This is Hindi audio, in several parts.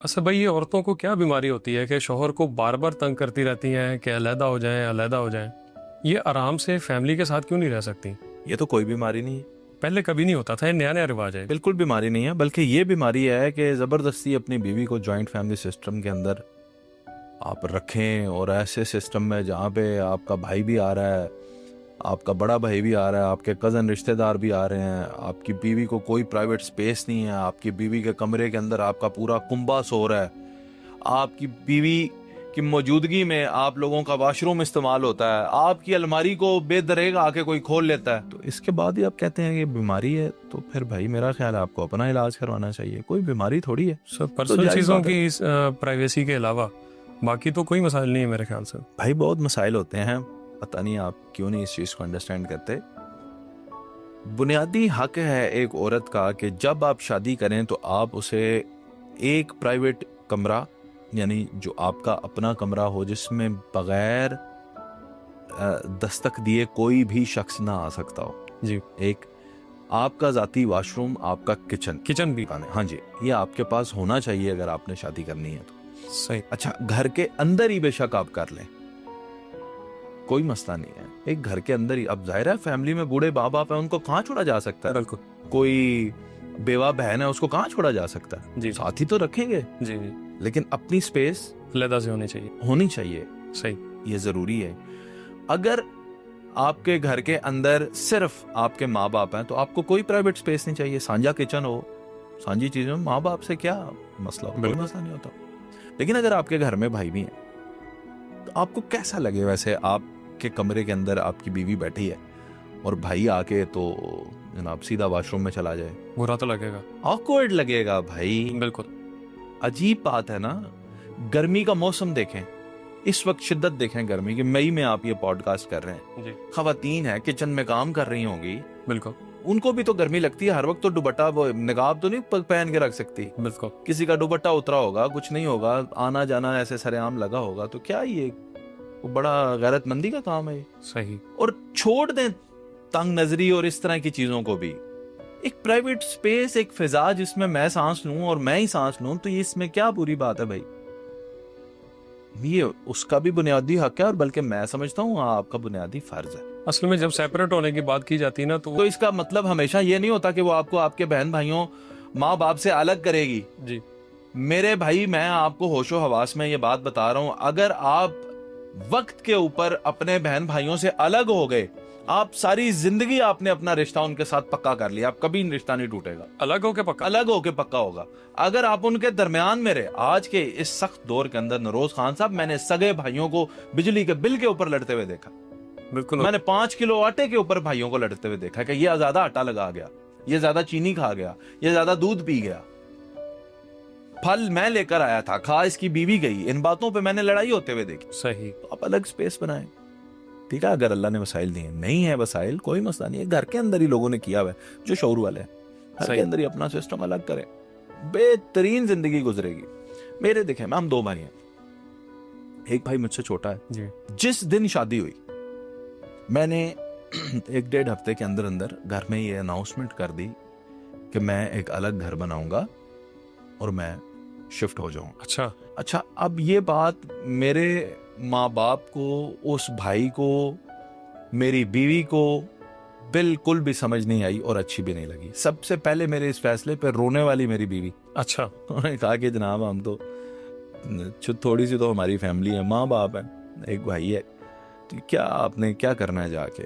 अच्छा भाई, ये औरतों को क्या बीमारी होती है कि शौहर को बार बार तंग करती रहती हैं कि अलहदा हो जाएं अलहदा हो जाएं। ये आराम से फैमिली के साथ क्यों नहीं रह सकती? ये तो कोई बीमारी नहीं है। पहले कभी नहीं होता था, ये नया नया रिवाज है। बिल्कुल बीमारी नहीं है, बल्कि ये बीमारी है कि ज़बरदस्ती अपनी बीवी को जॉइंट फैमिली सिस्टम के अंदर आप रखें, और ऐसे सिस्टम में जहाँ पे आपका भाई भी आ रहा है, आपका बड़ा भाई भी आ रहा है, आपके कज़न रिश्तेदार भी आ रहे हैं, आपकी बीवी को कोई प्राइवेट स्पेस नहीं है, आपकी बीवी के कमरे के अंदर आपका पूरा कुंबा सो रहा है, आपकी बीवी की मौजूदगी में आप लोगों का वॉशरूम इस्तेमाल होता है, आपकी अलमारी को बेदरेग आके कोई खोल लेता है, तो इसके बाद ही आप कहते हैं कि बीमारी है। तो फिर भाई मेरा ख्याल है आपको अपना इलाज करवाना चाहिए, कोई बीमारी थोड़ी है। सब तो पर्सनल जायज़ चीज़ों बात है। की प्राइवेसी के अलावा बाकी तो कोई मसाइल नहीं है मेरे ख्याल से। भाई बहुत मसाइल होते हैं, पता नहीं आप क्यों नहीं इस चीज को अंडरस्टैंड करते। बुनियादी हक है एक औरत का कि जब आप शादी करें तो आप उसे एक प्राइवेट कमरा, यानी जो आपका अपना कमरा हो, जिसमें बगैर दस्तक दिए कोई भी शख्स ना आ सकता हो। जी। एक आपका जाती वॉशरूम, आपका किचन किचन भी। हाँ जी, ये आपके पास होना चाहिए अगर आपने शादी करनी है तो। सही। अच्छा, घर के अंदर ही बेशक आप कर लें, कोई मसला नहीं है। एक घर के अंदर ही, अब जाहिर है फैमिली में बूढ़े माँ बाप है, उनको कहाँ छोड़ा जा सकता है। बिल्कुल। कोई बेवा बहन है, उसको कहाँ छोड़ा जा सकता है। जी। साथ ही तो रखेंगे, जी जी। लेकिन अपनी स्पेस अलहदा से होनी चाहिए। होनी चाहिए। सही। ये जरूरी है। अगर आपके घर के अंदर सिर्फ आपके माँ बाप हैं तो आपको कोई प्राइवेट स्पेस नहीं चाहिए। साझा किचन हो, साझी चीजों में माँ बाप से क्या मसला हो, कोई मसला नहीं होता। लेकिन अगर आपके घर में भाई भी हैं तो आपको कैसा लगे वैसे आपके कमरे के अंदर आपकी बीवी बैठी है और भाई आके तो जनाब सीधा वॉशरूम में चला जाए? बुरा तो लगेगा। ऑकवर्ड लगेगा भाई। बिल्कुल। अजीब बात है ना। गर्मी का मौसम देखें, इस वक्त शिद्दत देखें गर्मी की। मई में आप ये पॉडकास्ट कर रहे हैं, जी। खवातीन है किचन में काम कर रही होंगी, बिल्कुल। उनको भी तो गर्मी लगती है। हर वक्त तो दुपट्टा, वो निकाब तो नहीं पहन के रख सकती। बिल्कुल। किसी का दुपट्टा उतरा होगा, कुछ नहीं होगा, आना जाना ऐसे सरेआम लगा होगा, तो क्या ये वो बड़ा गैरतमंदी का काम है ये। सही। और छोड़ दें तंग नजरी और इस तरह की चीजों को भी। एक प्राइवेट स्पेस, एक फिजा जिसमें मैं सांस लूं और मैं ही सांस लूं, तो ये इसमें क्या बुरी बात है भाई। ये उसका भी बुनियादी हक है, और बल्कि मैं समझता हूँ आपका बुनियादी फर्ज है। असल में जब सेपरेट होने की बात की जाती है ना, तो इसका मतलब हमेशा ये नहीं होता कि वो आपको आपके बहन भाइयों माँ बाप से अलग करेगी। जी। मेरे भाई, मैं आपको होशो हवास में ये बात बता रहा हूं, अगर आप वक्त के ऊपर अपने बहन भाइयों से अलग हो गए, आप सारी जिंदगी आपने अपना रिश्ता उनके साथ पक्का कर लिया, आप कभी रिश्ता नहीं टूटेगा। अलग होके पक्का। अलग होके पक्का होगा। अगर आप उनके दरमियान में रहे, आज के इस सख्त दौर के अंदर, नरोज खान साहब, मैंने सगे भाइयों को बिजली के बिल के ऊपर लड़ते हुए देखा। बिल्कुल। मैंने 5 किलो आटे के ऊपर भाइयों को लड़ते हुए देखा कि ये ज्यादा आटा लगा गया, ये ज्यादा चीनी खा गया, ये ज्यादा दूध पी गया, फल मैं लेकर आया था, खा इसकी बीवी गई। इन बातों पे मैंने लड़ाई होते हुए देखी। सही। तो आप अलग स्पेस बनाएं, ठीक है। अगर अल्लाह ने वसाइल दिए, नहीं है वसाइल, कोई मसला नहीं है। घर के अंदर ही लोगों ने किया हुआ है, जो शौर वाले हैं, घर के अंदर ही अपना सिस्टम अलग करें, बेहतरीन जिंदगी गुजरेगी। मेरे देखें, हम 2 भाई हैं, एक भाई मुझसे छोटा है जी। जिस दिन शादी हुई, मैंने 1-1.5 हफ्ते के अंदर अंदर घर में ये अनाउंसमेंट कर दी कि मैं एक अलग घर बनाऊंगा और मैं शिफ्ट हो जाऊंगा। अच्छा, अब ये बात मेरे माँ बाप को, उस भाई को, मेरी बीवी को बिल्कुल भी समझ नहीं आई और अच्छी भी नहीं लगी। सबसे पहले मेरे इस फैसले पर रोने वाली मेरी बीवी। अच्छा। उन्होंने कहा कि जनाब, हम तो थोड़ी सी तो हमारी फैमिली है, माँ बाप है, एक भाई है, तो क्या आपने क्या करना है जाके?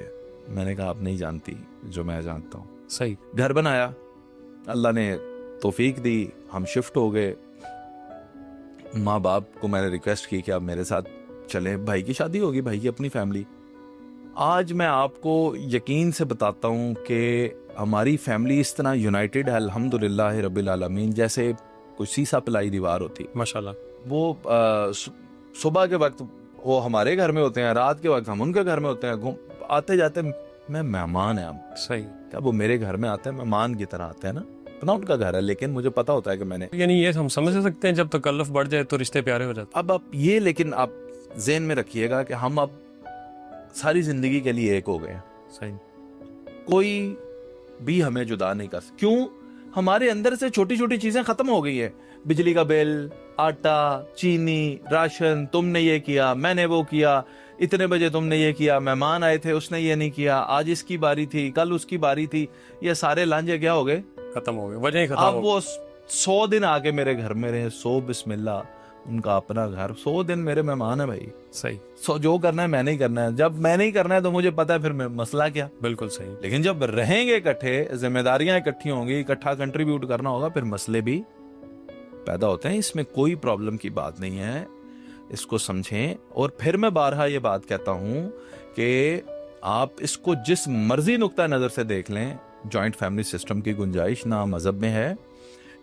मैंने कहा आप नहीं जानती जो मैं जानता हूँ। सही। घर बनाया, अल्लाह ने तौफीक दी, हम शिफ्ट हो गए। माँ बाप को मैंने रिक्वेस्ट की कि आप मेरे साथ चले। भाई की शादी होगी, भाई की अपनी फैमिली। आज मैं आपको यकीन से बताता हूँ कि हमारी फैमिली इस तरह यूनाइटेड है, अल्हम्दुलिल्लाह रब्बिल आलमीन, जैसे कोई सीसा पिलाई दीवार होती। माशाल्लाह। वो सुबह के वक्त वो हमारे घर में होते हैं, रात के वक्त हम उनके घर में होते हैं, आते जाते मैं मेहमान है हम। सही। क्या वो मेरे घर में आते हैं, मेहमान की तरह आते हैं ना, अपना उनका घर है, लेकिन मुझे पता होता है कि मैंने, यानी ये हम समझ सकते हैं, जब तकल्लुफ बढ़ जाए तो रिश्ते प्यारे हो जाते। अब आप ये, लेकिन आप ज़हन में रखिएगा कि हम अब सारी जिंदगी के लिए एक हो गए हैं। सही। कोई भी हमें जुदा नहीं कर सकता। क्यों? हमारे अंदर से छोटी छोटी चीजें खत्म हो गई है। बिजली का बिल, आटा, चीनी, राशन, तुमने ये किया, मैंने वो किया, इतने बजे तुमने ये किया, मेहमान आए थे उसने ये नहीं किया, आज इसकी बारी थी, कल उसकी बारी थी, ये सारे लांझे क्या हो गए? खत्म हो गए, वजह ही खत्म अब हो वो 100 दिन आके मेरे घर में रहे, 100 बिस्मिल्लाह, उनका अपना घर, 100 दिन मेरे मेहमान है भाई। सही, सो जो करना है मैंने ही करना है, जब मैंने ही करना है तो मुझे पता है फिर मसला क्या। बिल्कुल सही। लेकिन जब रहेंगे इकट्ठे, जिम्मेदारियां इकट्ठी होंगी, इकट्ठा कंट्रीब्यूट करना होगा, फिर मसले भी पैदा होते हैं। इसमें कोई प्रॉब्लम की बात नहीं है, इसको समझें। और फिर मैं बारहा ये बात कहता हूं कि आप इसको जिस मर्जी नुक्ता नजर से देख लें, जॉइंट फैमिली सिस्टम की गुंजाइश ना मजहब में है,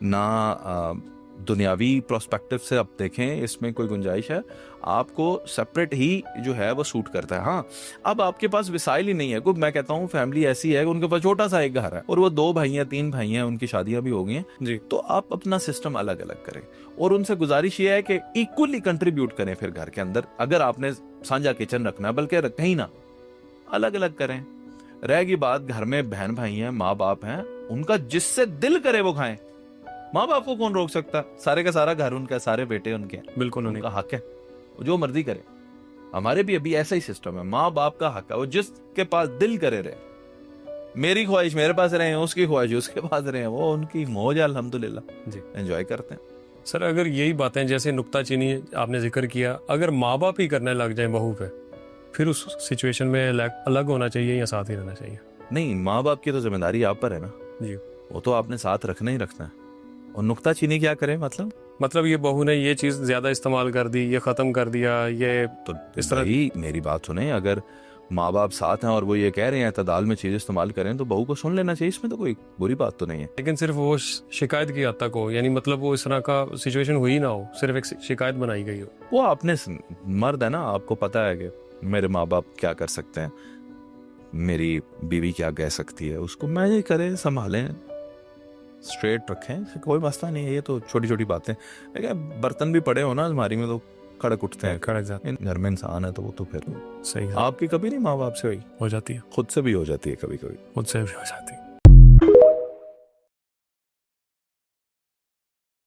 ना दुनियावी प्रोस्पेक्टिव से आप देखें इसमें कोई गुंजाइश है। आपको सेपरेट ही जो है वो सूट करता है। हाँ, अब आपके पास विसाइल ही नहीं है कोई, मैं कहता हूँ फैमिली ऐसी है कि उनके पास छोटा सा एक घर है और वो 2 भाई हैं, 3 भाई हैं, उनकी शादियां भी हो गई हैं जी। तो आप अपना सिस्टम अलग अलग करें और उनसे गुजारिश ये है कि इक्वली कंट्रीब्यूट करें। फिर घर के अंदर अगर आपने साझा किचन रखना है, बल्कि रखें ही ना, अलग अलग करें। रहेगी बात घर में बहन भाई हैं, माँ बाप हैं, उनका जिससे दिल करे वो खाएं। माँ बाप को कौन रोक सकता? सारे का सारा घर उनका, सारे बेटे उनके, बिल्कुल उनका हक है, वो जो मर्जी करे। हमारे भी अभी ऐसा ही सिस्टम है, माँ बाप का हक है, वो जिसके पास दिल करे रहे। मेरी ख्वाहिश मेरे पास रहे, उसकी ख्वाहिश उसके पास रहे, वो उनकी मौज है, अल्हम्दुलिल्लाह जी, एंजॉय करते हैं। सर, अगर यही बातें जैसे नुक्ताचीनी आपने जिक्र किया, अगर माँ बाप ही करने लग जाए बहू पे, फिर उस सिचुएशन में अलग होना चाहिए या साथ ही रहना चाहिए? नहीं, माँ बाप की तो जिम्मेदारी आप पर है ना जी, वो तो आपने साथ रखना ही रखना है। और नुक्ताचीनी क्या करे? मतलब ये बहू ने ये चीज ज्यादा इस्तेमाल कर दी, ये खत्म कर दिया, ये तो इस तरह ही मेरी बात सुने, अगर माँ बाप साथ हैं और वो ये कह रहे हैं तदाल में चीज इस्तेमाल करें तो बहू को सुन लेना चाहिए, इसमें तो कोई बुरी बात तो नहीं है। लेकिन सिर्फ वो शिकायत की हद तक हो, यानी मतलब वो इस तरह का सिचुएशन हुई ना हो, सिर्फ एक शिकायत बनाई गई हो। वो आपने मर्द है ना, आपको पता है कि मेरे माँ बाप क्या कर सकते हैं, मेरी बीवी क्या कह सकती है, उसको मैनेज करें, संभालें, स्ट्रेट रखें, कोई मसला नहीं है। ये तो छोटी छोटी बातें, लेकिन बर्तन भी पड़े हो ना अलमारी में तो खड़क उठते हैं, खड़क जाते हैं। घर में इंसान है तो वो तो फिर सही है। आपकी कभी नहीं माँ बाप से हुई, हो जाती है, खुद से भी हो जाती है कभी कभी। मुझसे भी हो जाती है।